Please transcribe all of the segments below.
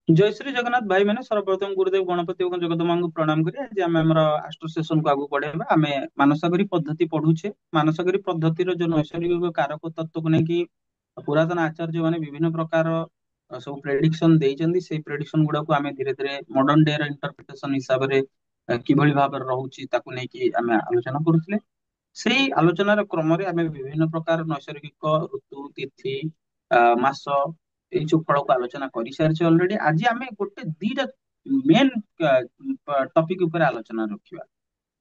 जय श्री जगन्नाथ भाई मैंने सर्वप्रथम गुरुदेव गणपति और जगदम्बा को प्रणाम करी आज आम आम आस्ट्रो सेशन को आगू बढ़ेगा आम मानसागरी पद्धति पढ़ुचे मानसागरी पद्धतिर जो नैसर्गिक कारक तत्व को लेकिन पुरातन आचार्य माने विभिन्न प्रकार सब प्रेडिक्शन देइचंदी से प्रेडिक्शन गुडा को आम धीरे धीरे मॉडर्न डे र इंटरप्रिटेशन हिसाब से किभଳି भाବରେ ରହୁଛି ତାକୁ ନେଇକି ଆମେ ଆଲୋଚନା କରୁଥିଲେ ସେଇ ଆଲୋଚନାର କ୍ରମରେ ଆମେ ବିଭିନ୍ନ ପ୍ରକାର ନୈସର୍ଗିକ ଋତୁ ତିଥି ମାସ ଏଇ ସବୁ ଫଳକୁ ଆଲୋଚନା କରିସାରିଛେ ଅଲରେଡି ଆଜି ଆମେ ଗୋଟେ ଦିଟା ମେନ୍ ଟପିକ ଉପରେ ଆଲୋଚନା ରଖିବା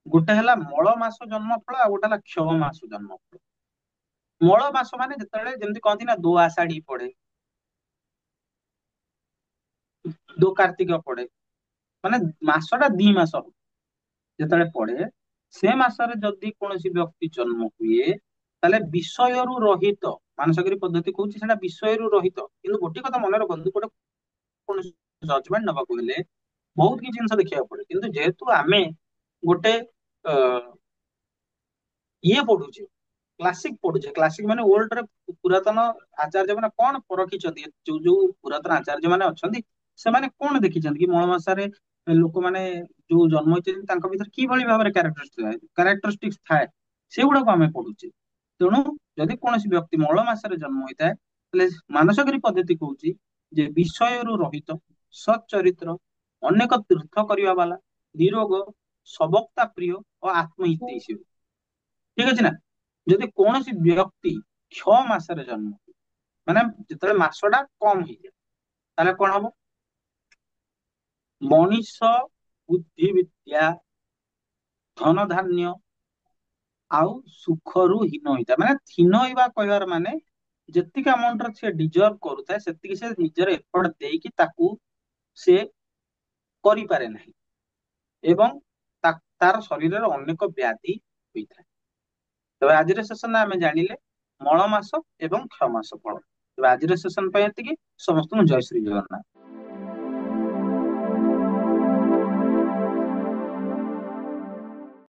ଗୋଟେ ହେଲା ମଳ ମାସ ଜନ୍ମ ଫଳ ଆଉ ଗୋଟେ ହେଲା କ୍ଷୟ ମାସ ଜନ୍ମ ଫଳ ମଳ ମାସ ମାନେ ଯେତେବେଳେ ଯେମିତି କହନ୍ତି ନା ଦୋ ଆଷାଢୀ ପଡେ ଦୋ କାର୍ତ୍ତିକ ପଡେ ମାନେ ମାସଟା ଦି ମାସ ଯେତେବେଳେ ପଡେ ସେ ମାସରେ ଯଦି କୌଣସି ବ୍ୟକ୍ତି ଜନ୍ମ ହୁଏ ତାହେଲେ ବିଷୟରୁ ରହିତ ମାନସଗିରି ପଦ୍ଧତି କହୁଛି ସେଟା ବିଷୟରୁ ରହିତ କିନ୍ତୁ ଗୋଟେ କଥା ମନେ ରଖନ୍ତୁ ଗୋଟେ କୌଣସି ଜଜମେଣ୍ଟ ନବାକୁ ହେଲେ ବହୁତ କିଛି ଜିନିଷ ଦେଖିବାକୁ ପଡେ କିନ୍ତୁ ଯେହେତୁ ଆମେ ଗୋଟେ ଅ, ଇଏ ପଢୁଛେ କ୍ଲାସିକ ପଢୁଛେ କ୍ଲାସିକ ମାନେ ଓଲ୍ଡ ରେ ପୁରାତନ ଆଚାର୍ଯ୍ୟ ମାନେ କଣ ପରଖିଛନ୍ତି ଯୋଉ ଯୋଉ ପୁରାତନ ଆଚାର୍ଯ୍ୟ ମାନେ ଅଛନ୍ତି ସେମାନେ କଣ ଦେଖିଛନ୍ତି କି ମଳ ମାସରେ ଲୋକମାନେ ଯୋଉ ଜନ୍ମ ହେଇଛନ୍ତି ତାଙ୍କ ଭିତରେ କିଭଳି ଭାବରେ କ୍ୟାରେକ୍ଟରିଷ୍ଟିକ୍ସ ଥାଏ ସେଗୁଡାକୁ ଆମେ ପଢୁଛେ ତେଣୁ ଯଦି କୌଣସି ବ୍ୟକ୍ତି ମଳ ମାସରେ ଜନ୍ମ ହୋଇଥାଏ ତାହେଲେ ମାନସଗିରି ପଦ୍ଧତି କହୁଛି ଯେ ବିଷୟରୁ ରହିତ ସତ୍ ଚରିତ୍ର ଅନେକ ତୀର୍ଥ କରିବା ବାଲା ନିରୋଗ ସବକ୍ତା ପ୍ରିୟ ଓ ଆତ୍ମହିତୈଷୀ ଠିକ ଅଛି ନା ଯଦି କୌଣସି ବ୍ୟକ୍ତି ଛ ମାସରେ ଜନ୍ମ ମାନେ ଯେତେବେଳେ ମାସଟା କମ ହେଇଯାଏ ତାହେଲେ କଣ ହବ ମଣିଷ ବୁଦ୍ଧି ବିଦ୍ୟା ଧନ ଧାନ୍ୟ ଆଉ ସୁଖରୁ ହୀନ ହେଇଥାଏ ମାନେ ହୀନ ହେଇବା କହିବାର ମାନେ ଯେତିକି ଆମାଉଣ୍ଟର ସେ ଡିଜର୍ଭ କରୁଥାଏ ସେତିକି ସେ ନିଜର ଏଫର୍ଟ ଦେଇକି ତାକୁ ସେ କରିପାରେ ନାହିଁ ଏବଂ ତାର ଶରୀରରେ ଅନେକ ବ୍ୟାଧି ହୋଇଥାଏ ତେବେ ଆଜିର ସେସନରେ ଆମେ ଜାଣିଲେ ମଳ ମାସ ଏବଂ କ୍ଷୟ ମାସ ଫଳ ତେବେ ଆଜିର ସେସନ ପାଇଁ ଏତିକି ସମସ୍ତଙ୍କୁ ଜୟ ଶ୍ରୀ ଜଗନ୍ନାଥ।